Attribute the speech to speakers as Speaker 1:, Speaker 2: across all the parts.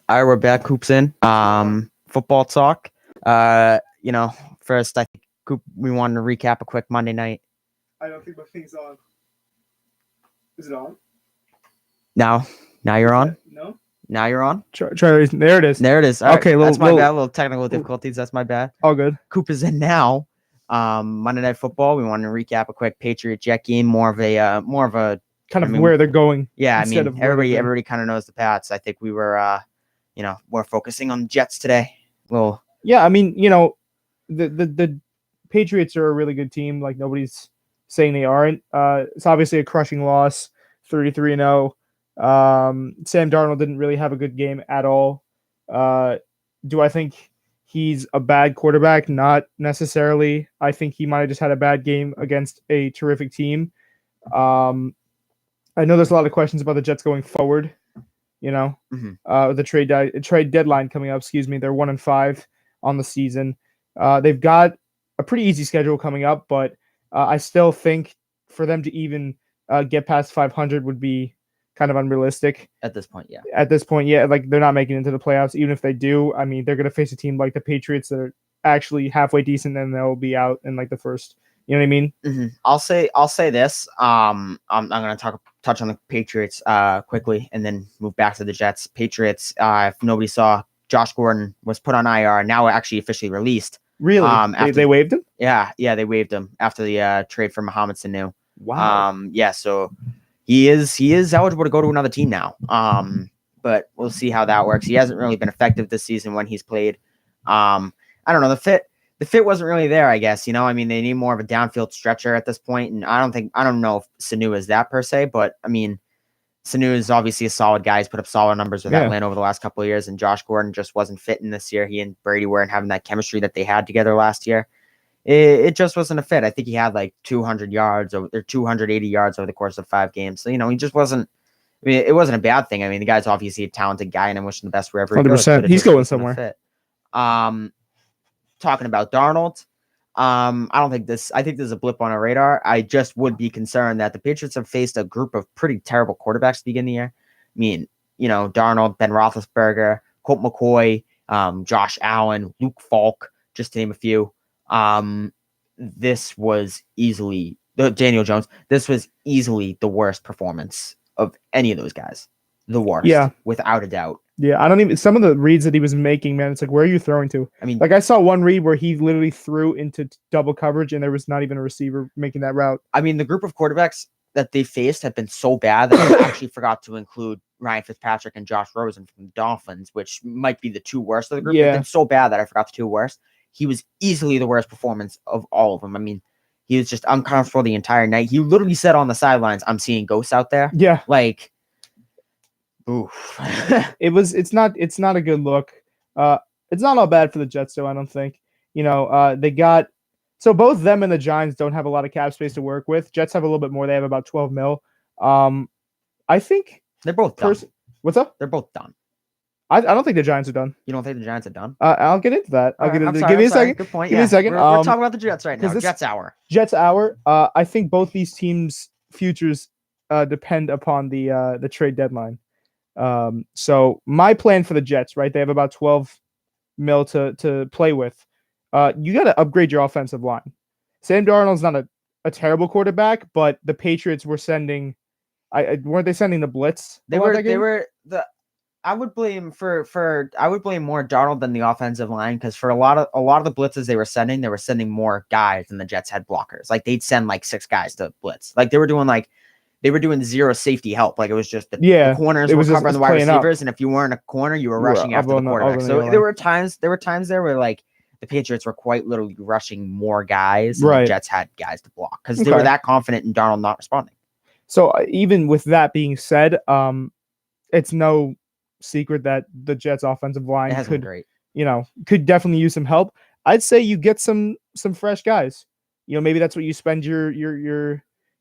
Speaker 1: All right, we're back. Coop's in. Football talk. First, I think Coop, we wanted to recap a quick Monday night.
Speaker 2: I don't think my thing's on. Is it on?
Speaker 1: Now you're on.
Speaker 2: No.
Speaker 1: Now you're on.
Speaker 2: Try. There it is.
Speaker 1: There it is. All
Speaker 2: Okay,
Speaker 1: right. That's my bad. Little technical difficulties. That's my bad.
Speaker 2: All good.
Speaker 1: Coop is in now. Monday Night Football. We wanted to recap a quick Patriot-Jet game. More of a
Speaker 2: kind of where they're going.
Speaker 1: Yeah, everybody kind of knows the Pats. I think we were, we're focusing on the Jets today. Well,
Speaker 2: yeah, the Patriots are a really good team. Like nobody's saying they aren't. It's obviously a crushing loss, 33-0. Sam Darnold didn't really have a good game at all. Do I think he's a bad quarterback? Not necessarily. I think he might have just had a bad game against a terrific team. I know there's a lot of questions about the Jets going forward. The trade deadline coming up. Excuse me, they're 1-5 on the season. They've got a pretty easy schedule coming up, but I still think for them to even get past 500 would be kind of unrealistic
Speaker 1: at this point.
Speaker 2: Yeah, like they're not making it into the playoffs. Even if they do, I mean, they're going to face a team like the Patriots that are actually halfway decent, and they'll be out in like the first. You know what I mean?
Speaker 1: Mm-hmm. I'll say this. I'm going to touch on the Patriots quickly, and then move back to the Jets. Patriots. If nobody saw, Josh Gordon was put on IR, now actually officially released.
Speaker 2: Really? They waived him?
Speaker 1: Yeah, they waived him after the trade for Mohamed Sanu.
Speaker 2: Wow.
Speaker 1: So he is eligible to go to another team now. But we'll see how that works. He hasn't really been effective this season when he's played. I don't know. The fit wasn't really there, I guess. They need more of a downfield stretcher at this point, and I don't know if Sanu is that per se, but I mean, Sanu is obviously a solid guy. He's put up solid numbers with Atlanta over the last couple of years, and Josh Gordon just wasn't fitting this year. He and Brady weren't having that chemistry that they had together last year. It just wasn't a fit. I think he had like 200 yards or 280 yards over the course of 5 games. So, he just wasn't. I mean, it wasn't a bad thing. I mean, the guy's obviously a talented guy, and I'm wishing the best wherever he goes.
Speaker 2: 100%. He's going somewhere.
Speaker 1: Talking about Darnold, I think this is a blip on our radar. I just would be concerned that the Patriots have faced a group of pretty terrible quarterbacks to begin the year. I mean, Darnold, Ben Roethlisberger, Colt McCoy, Josh Allen, Luke Falk, just to name a few. This was easily Daniel Jones. This was easily the worst performance of any of those guys. The worst, without a doubt.
Speaker 2: Yeah, some of the reads that he was making, man, it's like, where are you throwing to? I mean, like I saw one read where he literally threw into double coverage and there was not even a receiver making that route.
Speaker 1: I mean, the group of quarterbacks that they faced have been so bad that I actually forgot to include Ryan Fitzpatrick and Josh Rosen from the Dolphins, which might be the 2 worst of the group. Yeah. They've been so bad that I forgot the 2 worst. He was easily the worst performance of all of them. I mean, he was just uncomfortable the entire night. He literally said on the sidelines, "I'm seeing ghosts out there."
Speaker 2: Yeah.
Speaker 1: Like, oof.
Speaker 2: It's not a good look. It's not all bad for the Jets, though, I don't think. They got both them and the Giants don't have a lot of cap space to work with. Jets have a little bit more. They have about 12 mil. I think
Speaker 1: they're both done.
Speaker 2: What's up?
Speaker 1: They're both done.
Speaker 2: I don't think the Giants are done.
Speaker 1: You don't think the Giants are done?
Speaker 2: I'll get into that. Give me a second.
Speaker 1: Good point.
Speaker 2: Give me a second.
Speaker 1: We're talking about the Jets right now. Jets hour.
Speaker 2: Jets hour. I think both these teams' futures depend upon the trade deadline. So my plan for the Jets, right? They have about 12 mil to play with. You got to upgrade your offensive line. Sam Darnold's not a terrible quarterback, but the Patriots were sending. Weren't they sending the blitz?
Speaker 1: I would blame more Darnold than the offensive line, because for a lot of the blitzes they were sending more guys than the Jets had blockers. Like they'd send like 6 guys to blitz. Like they were doing zero safety help. Like it was just the corners were covering the wide receivers, and if you weren't a corner, you were rushing after the quarterback. So there were times there where like the Patriots were quite literally rushing more guys, and the Jets had guys to block because they were that confident in Darnold not responding.
Speaker 2: So even with that being said, it's no secret that the Jets offensive line could definitely use some help. I'd say you get some fresh guys. Maybe that's what you spend your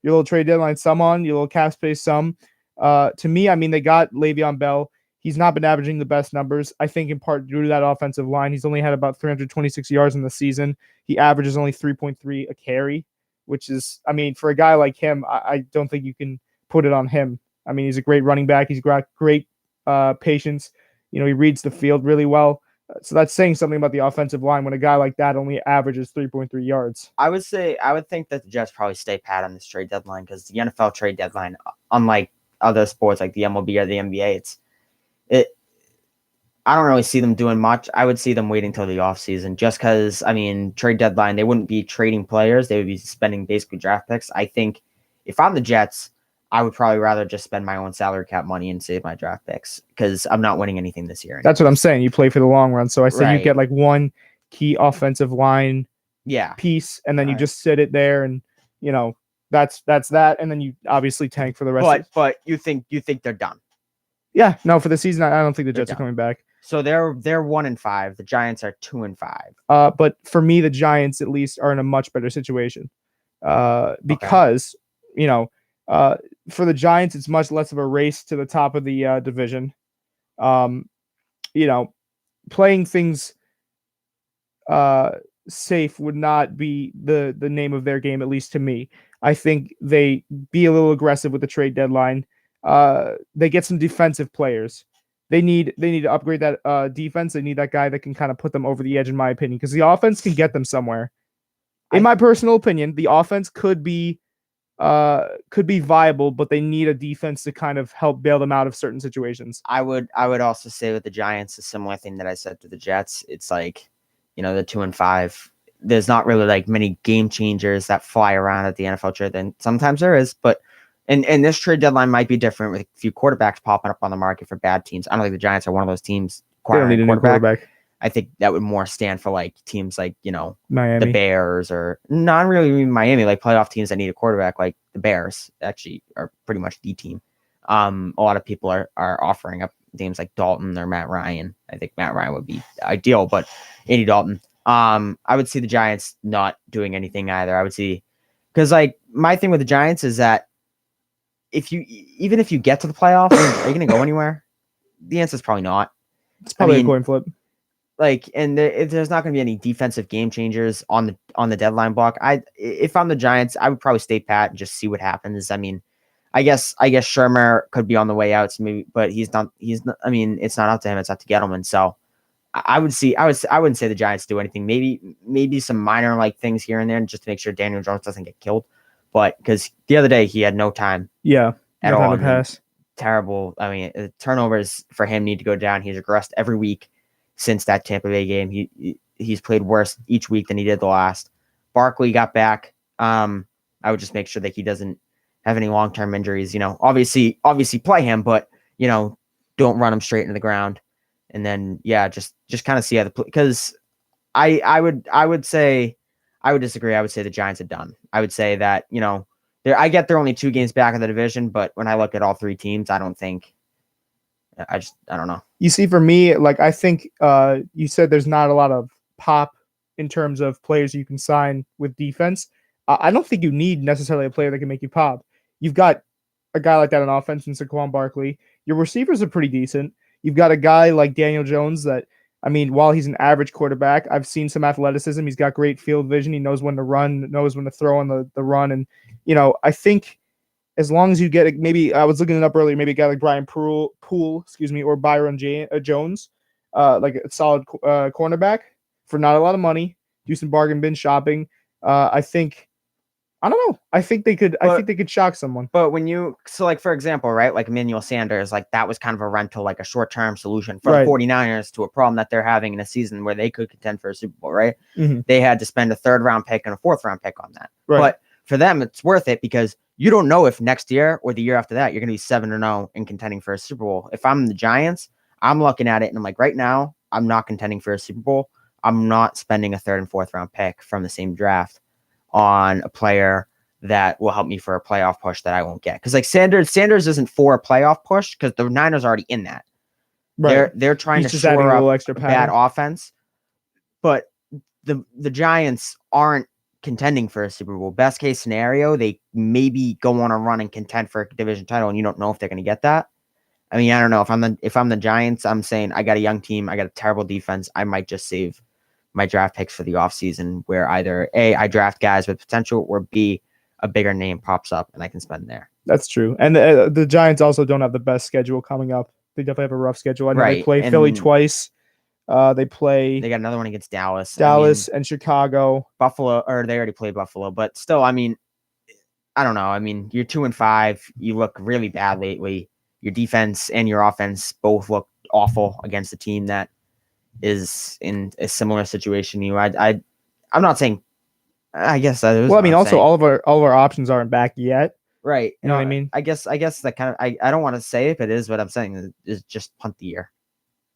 Speaker 2: little trade deadline sum on, your little cap space sum. To me, I mean, they got Le'Veon Bell. He's not been averaging the best numbers, I think, in part due to that offensive line. He's only had about 326 yards in the season. He averages only 3.3 a carry, which is, I mean, for a guy like him, I don't think you can put it on him. I mean, he's a great running back. He's got great patience. He reads the field really well. So that's saying something about the offensive line when a guy like that only averages 3.3 yards.
Speaker 1: I would think that the Jets probably stay pat on this trade deadline because the NFL trade deadline, unlike other sports like the MLB or the NBA, I don't really see them doing much. I would see them waiting till the offseason just because, trade deadline, they wouldn't be trading players. They would be spending basically draft picks. I think if I'm the Jets, I would probably rather just spend my own salary cap money and save my draft picks because I'm not winning anything this year.
Speaker 2: That's what I'm saying. You play for the long run. So I say you get like one key offensive line piece, and then you just sit it there, and that's that, and then you obviously tank for the rest.
Speaker 1: But you think they're done?
Speaker 2: Yeah, no, for the season, I don't think the Jets are coming back.
Speaker 1: So they're 1-5. The Giants are 2-5.
Speaker 2: But for me, the Giants at least are in a much better situation. Because for the Giants, it's much less of a race to the top of the division. Playing things safe would not be the name of their game, at least to me. I think they be a little aggressive with the trade deadline. They get some defensive players. They need to upgrade that defense. They need that guy that can kind of put them over the edge, in my opinion, because the offense can get them somewhere. In my personal opinion, the offense could be viable, but they need a defense to kind of help bail them out of certain situations.
Speaker 1: I would also say with the Giants, a similar thing that I said to the Jets. It's like, the 2-5. There's not really like many game changers that fly around at the NFL trade. Then sometimes there is, but and this trade deadline might be different with a few quarterbacks popping up on the market for bad teams. I don't think the Giants are one of those teams acquiring a quarterback. I think that would more stand for like teams like,
Speaker 2: Miami,
Speaker 1: the Bears, or not really Miami, like playoff teams that need a quarterback, like the Bears actually are pretty much the team. A lot of people are offering up names like Dalton or Matt Ryan. I think Matt Ryan would be ideal, but Andy Dalton. I would see the Giants not doing anything either. I would see, because like my thing with the Giants is that even if you get to the playoffs, are you going to go anywhere? The answer is probably not.
Speaker 2: It's probably a coin flip.
Speaker 1: Like, and there's not going to be any defensive game changers on the deadline block. If I'm the Giants, I would probably stay pat and just see what happens. I guess Shermer could be on the way out, so maybe, but he's not. It's not up to him. It's up to Gettleman. So I wouldn't say the Giants do anything. Maybe some minor like things here and there, just to make sure Daniel Jones doesn't get killed. But because the other day he had no time.
Speaker 2: Yeah,
Speaker 1: at all.
Speaker 2: To pass.
Speaker 1: Terrible. Turnovers for him need to go down. He's regressed every week since that Tampa Bay game. He's played worse each week than he did the last. Barkley got back. I would just make sure that he doesn't have any long-term injuries. Obviously play him, but don't run him straight into the ground. And then just kind of see how because I would say I would disagree. I would say the Giants are done. I would say that I get they're only 2 games back in the division, but when I look at all 3 teams, I don't know.
Speaker 2: You see, for me, like I think you said there's not a lot of pop in terms of players you can sign with defense. I don't think you need necessarily a player that can make you pop. You've got a guy like that on offense in Saquon Barkley. Your receivers are pretty decent. You've got a guy like Daniel Jones that, while he's an average quarterback, I've seen some athleticism. He's got great field vision. He knows when to run, knows when to throw on the run. And, I think as long as you get it, maybe I was looking it up earlier, maybe a guy like Brian Poole, or Byron Jones, like a solid cornerback for not a lot of money, do some bargain bin shopping. I don't know. I think they could shock someone.
Speaker 1: But for example, right, like Emmanuel Sanders, like that was kind of a rental, like a short-term solution for the 49ers to a problem that they're having in a season where they could contend for a Super Bowl, right?
Speaker 2: Mm-hmm.
Speaker 1: They had to spend a 3rd-round pick and a 4th-round pick on that.
Speaker 2: Right.
Speaker 1: But for them, it's worth it because you don't know if next year or the year after that you're going to be 7-0 and contending for a Super Bowl. If I'm the Giants, I'm looking at it and I'm like, right now, I'm not contending for a Super Bowl. I'm not spending a 3rd and 4th-round pick from the same draft on a player that will help me for a playoff push that I won't get. Because like Sanders isn't for a playoff push because the Niners are already in that. Right. They're trying to shore up extra bad offense. But the Giants aren't contending for a Super Bowl. Best case scenario, they maybe go on a run and contend for a division title, and you don't know if they're going to get that. I don't know. If I'm the Giants, I'm saying I got a young team, I got a terrible defense. I might just save my draft picks for the offseason where either A, I draft guys with potential, or B, a bigger name pops up and I can spend there.
Speaker 2: That's true. And the Giants also don't have the best schedule coming up They definitely have a rough schedule. I know
Speaker 1: Right,
Speaker 2: they play
Speaker 1: and
Speaker 2: Philly twice. They
Speaker 1: they got another one against Dallas. I mean,
Speaker 2: and Chicago.
Speaker 1: Buffalo, or they already played Buffalo, but still, I mean, I don't know. I mean, you're 2-5. You look really bad lately. Your defense and your offense both look awful against a team that is in a similar situation to you. I'm not saying. I guess that is.
Speaker 2: Well, I mean, also
Speaker 1: saying.
Speaker 2: all of our options aren't back yet.
Speaker 1: Right.
Speaker 2: You know what I mean?
Speaker 1: I guess that kind of. I don't want to say it, but it is what I'm saying. Is just punt the year,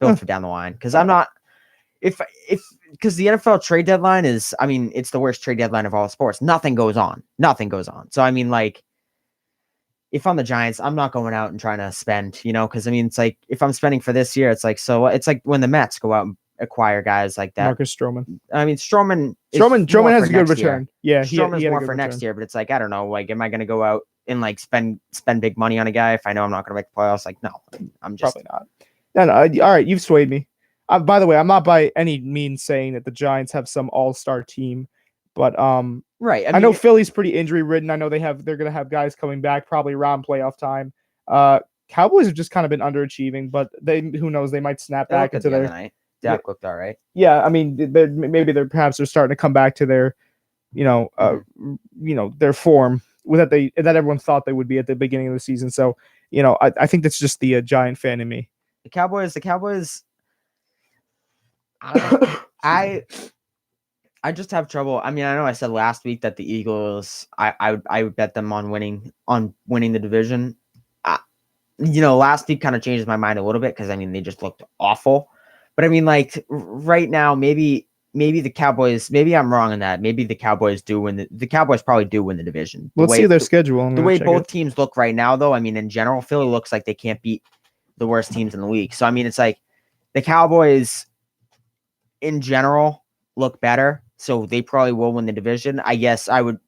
Speaker 1: build for down the line, because I'm not. If because the NFL trade deadline is, I mean, it's the worst trade deadline of all sports. Nothing goes on. So I mean, like, if I'm the Giants, I'm not going out and trying to spend, because I mean, it's like if I'm spending for this year, it's like when the Mets go out and acquire guys like that.
Speaker 2: Marcus Stroman.
Speaker 1: I mean, Stroman
Speaker 2: has a good return.
Speaker 1: Yeah, Stroman's more for next year, but it's like, I don't know, like, am I going to go out and like spend big money on a guy if I know I'm not going to make the playoffs? Like, no, I'm just
Speaker 2: probably not. No, all right, you've swayed me. By the way, I'm not by any means saying that the Giants have some all-star team, but
Speaker 1: right.
Speaker 2: I know Philly's pretty injury-ridden. I know they're going to have guys coming back probably around playoff time. Cowboys have just kind of been underachieving, but who knows, they might snap back into their
Speaker 1: night. Dak looked all right.
Speaker 2: Yeah, I mean, maybe they're starting to come back to their, their form that everyone thought they would be at the beginning of the season. So, I think that's just the Giant fan in me.
Speaker 1: The Cowboys. I just have trouble. I mean, I know I said last week that the Eagles, I would bet them on winning the division. Last week kind of changes my mind a little bit because I mean they just looked awful. But I mean, like right now, maybe the Cowboys. Maybe I'm wrong in that. Maybe the Cowboys do win. The Cowboys probably do win the division.
Speaker 2: Let's see their schedule.
Speaker 1: The way both teams look right now, though, I mean, in general, Philly looks like they can't beat the worst teams in the league. So I mean, it's like the Cowboys, in general, look better. So they probably will win the division. I guess I would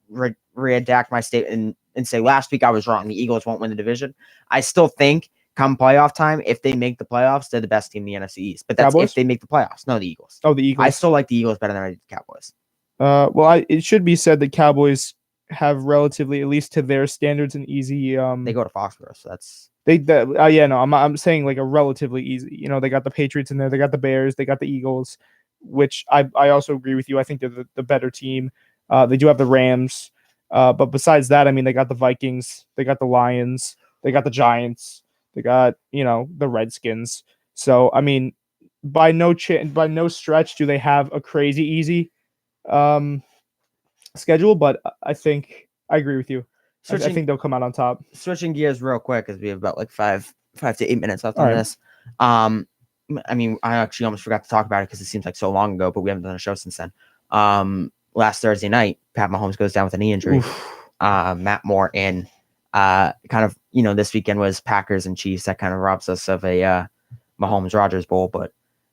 Speaker 1: redact my statement and say last week I was wrong. The Eagles won't win the division. I still think come playoff time, if they make the playoffs, they're the best team in the NFC East. But that's Cowboys? If they make the playoffs. No, the Eagles.
Speaker 2: Oh, the Eagles.
Speaker 1: I still like the Eagles better than I do the Cowboys.
Speaker 2: Well, it should be said that Cowboys have relatively, at least to their standards, an easy.
Speaker 1: They go to Foxborough, so that's.
Speaker 2: I'm saying like a relatively easy. They got the Patriots in there. They got the Bears. They got the Eagles, which I also agree with you. I think they're the better team. They do have the Rams. But besides that, I mean, they got the Vikings, they got the Lions, they got the Giants, they got, the Redskins. So, I mean, by no stretch do they have a crazy easy schedule, but I think I agree with you. I think they'll come out on top.
Speaker 1: Switching gears real quick because we have about like 5 to 8 minutes left on this. I mean, I actually almost forgot to talk about it because it seems like so long ago, but we haven't done a show since then. Last Thursday night, Pat Mahomes goes down with a knee injury. Matt Moore in kind of, this weekend was Packers and Chiefs. That kind of robs us of a Mahomes-Rodgers Bowl, but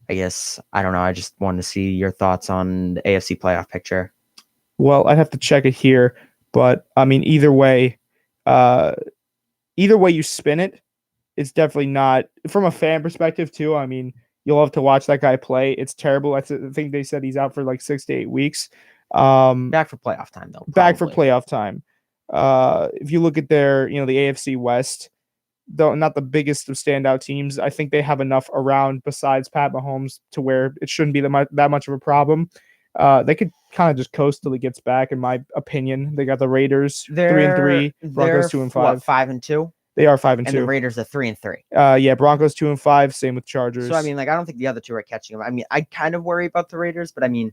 Speaker 1: I guess, I don't know. I just wanted to see your thoughts on the AFC playoff picture.
Speaker 2: Well, I'd have to check it here, but I mean, either way you spin it, it's definitely not, from a fan perspective too. I mean, you'll have to watch that guy play. It's terrible. I think they said he's out for like 6 to 8 weeks.
Speaker 1: Back for playoff time, though. Probably.
Speaker 2: Back for playoff time. If you look at their, the AFC West, though not the biggest of standout teams, I think they have enough around besides Pat Mahomes to where it shouldn't be that much of a problem. They could kind of just coast till he gets back, in my opinion. They got the Raiders 3-3, Broncos 2-5,
Speaker 1: 5-2.
Speaker 2: They are 5-2,
Speaker 1: and the Raiders are 3-3.
Speaker 2: Yeah, Broncos 2-5, same with Chargers.
Speaker 1: So I mean, like, I don't think the other two are catching them. I mean, I kind of worry about the Raiders, but I mean,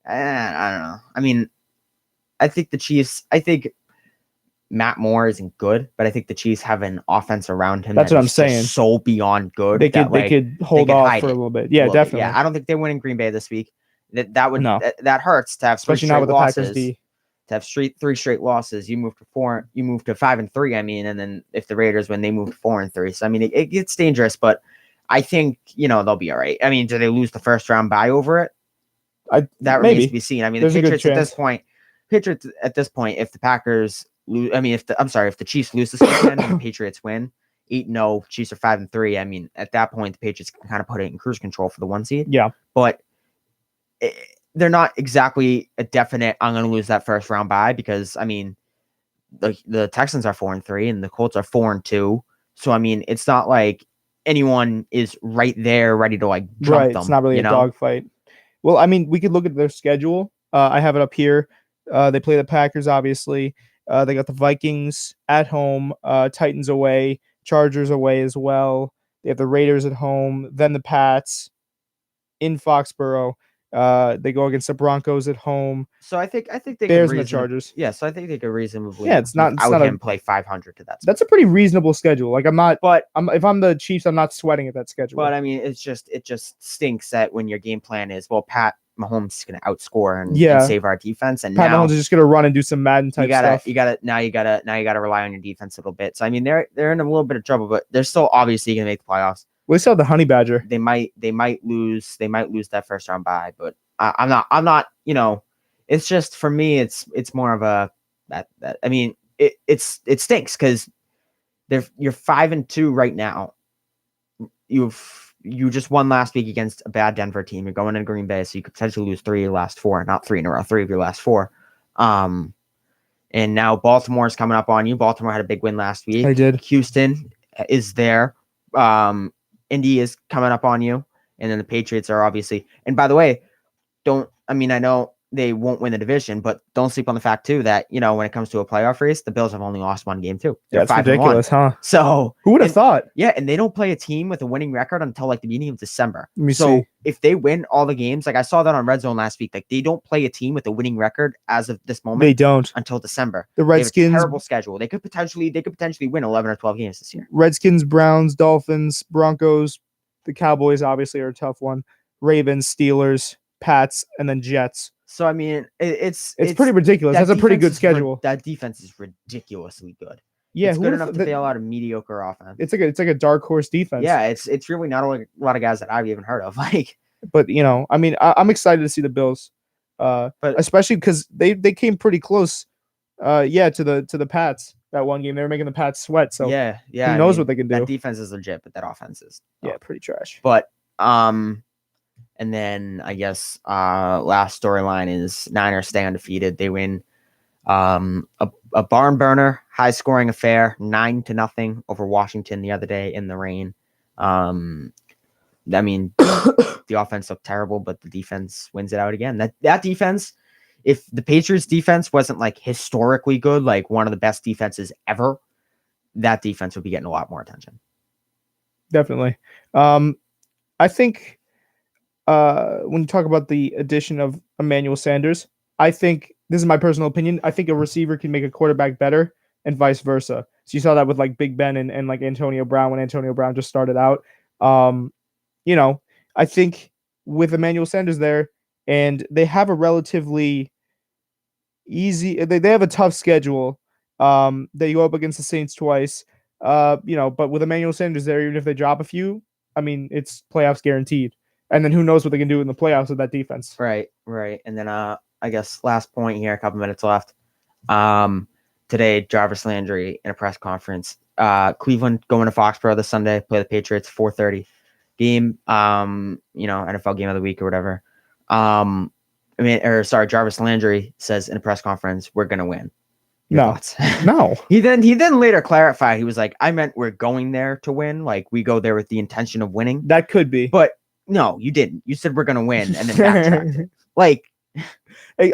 Speaker 1: I don't know. I mean, I think the Chiefs. I think Matt Moore isn't good, but I think the Chiefs have an offense around him.
Speaker 2: That's what I'm saying.
Speaker 1: So beyond good.
Speaker 2: They could hold off for a little bit. Yeah, definitely.
Speaker 1: Yeah, I don't think they're winning Green Bay this week. That would that hurts to have
Speaker 2: especially not with the Packers D.
Speaker 1: To have 3 straight losses, you move to 4. You move to 5-3. I mean, and then if the Raiders win, they move to 4-3. So I mean, it gets dangerous, but I think they'll be all right. I mean, do they lose the first round bye over it? That remains to be seen. I mean, the Patriots at this point, if the Packers lose, if the Chiefs lose this weekend and the Patriots win 8-0, Chiefs are 5-3. I mean, at that point, the Patriots can kind of put it in cruise control for the 1 seed.
Speaker 2: Yeah,
Speaker 1: but they're not exactly a definite. I'm going to lose that first round bye because I mean, the Texans are 4-3 and the Colts are 4-2. So I mean, it's not like anyone is right there ready to like jump them.
Speaker 2: It's not really a dogfight. Well, I mean, we could look at their schedule. I have it up here. They play the Packers, obviously. They got the Vikings at home, Titans away, Chargers away as well. They have the Raiders at home, then the Pats in Foxborough. They go against the Broncos at home.
Speaker 1: So I think they
Speaker 2: Bears and the Chargers.
Speaker 1: Yeah, so I think they could reasonably.
Speaker 2: Yeah, it's not
Speaker 1: him play 500 to that.
Speaker 2: That's a pretty reasonable schedule. Like I'm not, but if I'm the Chiefs, I'm not sweating at that schedule.
Speaker 1: But I mean, it just stinks that when your game plan is, well, Pat Mahomes is going to outscore and save our defense, and
Speaker 2: Pat Mahomes is just going to run and do some Madden type stuff.
Speaker 1: You gotta rely on your defense a little bit. So I mean, they're in a little bit of trouble, but they're still obviously going to make the playoffs.
Speaker 2: We saw the Honey Badger.
Speaker 1: They might lose that first round bye, but I'm not. It's just for me, it's more of a that. I mean, it stinks because you're 5-2 right now. You just won last week against a bad Denver team. You're going to Green Bay, so you could potentially lose 3 of your last 4, not 3 in a row, 3 of your last 4. And now Baltimore's coming up on you. Baltimore had a big win last week.
Speaker 2: They did.
Speaker 1: Houston is there. Indy is coming up on you, and then the Patriots are obviously. And by the way, I know they won't win the division, but don't sleep on the fact too that when it comes to a playoff race, the Bills have only lost 1 game too.
Speaker 2: They're That's ridiculous, huh?
Speaker 1: So
Speaker 2: who would have thought?
Speaker 1: Yeah, and they don't play a team with a winning record until like the beginning of December. So if they win all the games, like I saw that on Red Zone last week, like they don't play a team with a winning record as of this moment.
Speaker 2: They don't
Speaker 1: until December.
Speaker 2: The Redskins
Speaker 1: have a terrible schedule. They could potentially win 11 or 12 games this year.
Speaker 2: Redskins, Browns, Dolphins, Broncos, the Cowboys obviously are a tough one. Ravens, Steelers, Pats, and then Jets.
Speaker 1: So I mean, it's
Speaker 2: pretty ridiculous. That's a pretty good schedule.
Speaker 1: That defense is ridiculously good.
Speaker 2: Yeah,
Speaker 1: it's good enough to bail out a mediocre offense.
Speaker 2: It's like a dark horse defense.
Speaker 1: Yeah, it's really not a lot of guys that I've even heard of.
Speaker 2: But I mean, I'm excited to see the Bills, but especially because they came pretty close. To the Pats that one game. They were making the Pats sweat. So
Speaker 1: yeah.
Speaker 2: Who knows what they can do?
Speaker 1: That defense is legit, but that offense is
Speaker 2: pretty trash.
Speaker 1: But and then I guess last storyline is Niners stay undefeated. They win a barn burner, high scoring affair, 9-0 over Washington the other day in the rain. I mean, the offense looked terrible, but the defense wins it out again. That defense, if the Patriots defense wasn't like historically good, like one of the best defenses ever, that defense would be getting a lot more attention.
Speaker 2: Definitely. I think when you talk about the addition of Emmanuel Sanders, I think this is my personal opinion. I think a receiver can make a quarterback better and vice versa. So you saw that with like Big Ben and like Antonio Brown when Antonio Brown just started out. I think with Emmanuel Sanders there, and they have a relatively easy, they have a tough schedule. They go up against the Saints twice. But with Emmanuel Sanders there, even if they drop a few, I mean, it's playoffs guaranteed. And then who knows what they can do in the playoffs with that defense.
Speaker 1: Right. And then I guess last point here, a couple minutes left. Today, Jarvis Landry in a press conference. Cleveland going to Foxborough this Sunday, play the Patriots, 4:30 game. NFL game of the week or whatever. Jarvis Landry says in a press conference, "We're gonna win."
Speaker 2: No.
Speaker 1: He then later clarified. He was like, "I meant we're going there to win. Like we go there with the intention of winning."
Speaker 2: That could be,
Speaker 1: but no, you didn't. You said we're gonna win, and then backtracked it. Like,
Speaker 2: hey,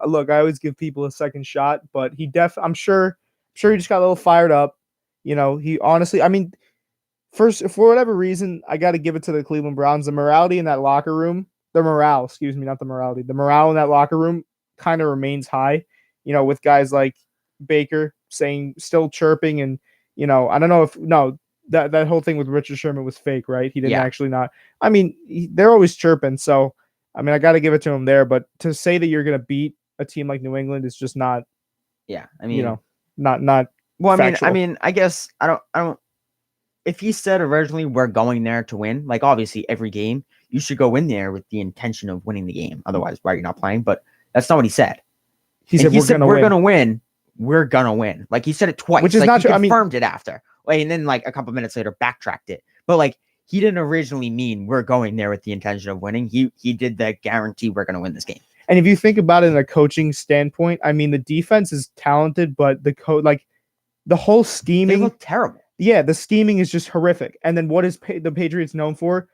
Speaker 2: look, I always give people a second shot, but I'm sure he just got a little fired up. He honestly, I mean, first for whatever reason, I got to give it to the Cleveland Browns. The morality in that locker room, the morale in that locker room kind of remains high. With guys like Baker still chirping, and I don't know if that whole thing with Richard Sherman was fake, right? He didn't actually not. I mean, they're always chirping, so I mean, I got to give it to him there. But to say that you're going to beat a team like New England is just not.
Speaker 1: Yeah, I mean,
Speaker 2: not.
Speaker 1: Well,
Speaker 2: factual.
Speaker 1: I mean, I guess I don't. If he said originally we're going there to win, like obviously every game you should go in there with the intention of winning the game. Otherwise, why are you not playing? But that's not what he said. He said we're gonna win. We're gonna win. Like he said it twice,
Speaker 2: which is not true.
Speaker 1: He confirmed it after, and then like a couple minutes later backtracked it. But like he didn't originally mean we're going there with the intention of winning. He did the guarantee we're gonna win this game.
Speaker 2: And if you think about it in a coaching standpoint, I mean the defense is talented, but the whole scheming,
Speaker 1: they look terrible.
Speaker 2: Yeah, the scheming is just horrific. And then what is the Patriots known for?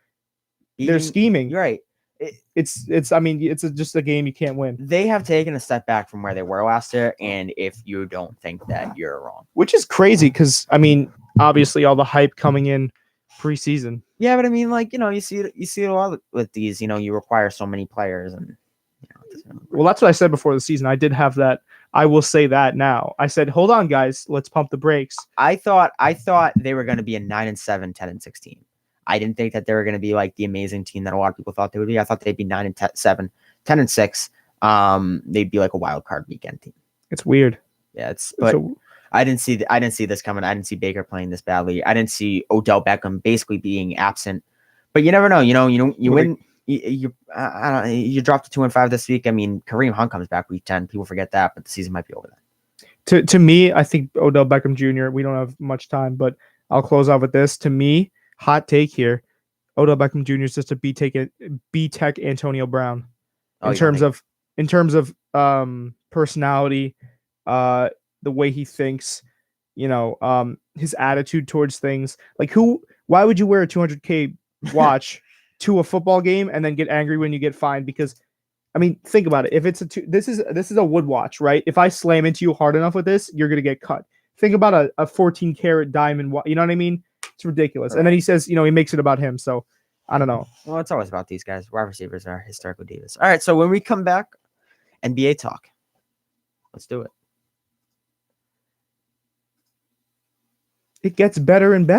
Speaker 2: They're scheming.
Speaker 1: You're right.
Speaker 2: I mean, it's just a game you can't win.
Speaker 1: They have taken a step back from where they were last year, and if you don't think that, you're wrong.
Speaker 2: Which is crazy because, I mean, obviously all the hype coming in preseason.
Speaker 1: Yeah, but I mean, like, you see it a lot with these. You require so many players, and
Speaker 2: well, that's what I said before the season. I did have that. I will say that now. I said, hold on, guys, let's pump the brakes.
Speaker 1: I thought they were going to be a 9-7, 10-16. I didn't think that they were going to be like the amazing team that a lot of people thought they would be. I thought they'd be 9-7, 10-6. They'd be like a wild card weekend team.
Speaker 2: It's weird.
Speaker 1: Yeah, I didn't see this coming. I didn't see Baker playing this badly. I didn't see Odell Beckham basically being absent. But you never know. You win. I don't. You dropped to 2-5 this week. I mean, Kareem Hunt comes back week 10. People forget that, but the season might be over then.
Speaker 2: To me, I think Odell Beckham Jr. We don't have much time, but I'll close out with this. To me, hot take here: Odell Beckham Jr. is just a B-Tech Antonio Brown in terms of personality, the way he thinks, his attitude towards things. Like why would you wear a $200K watch to a football game and then get angry when you get fined? Because, I mean, think about it. If it's this is a wood watch, right? If I slam into you hard enough with this, you're gonna get cut. Think about a 14 karat diamond watch. You know what I mean? It's ridiculous. Right. And then he says, he makes it about him. So I don't know.
Speaker 1: Well, it's always about these guys. Wide receivers are historical divas. All right. So when we come back, NBA talk. Let's do it.
Speaker 2: It gets better and better.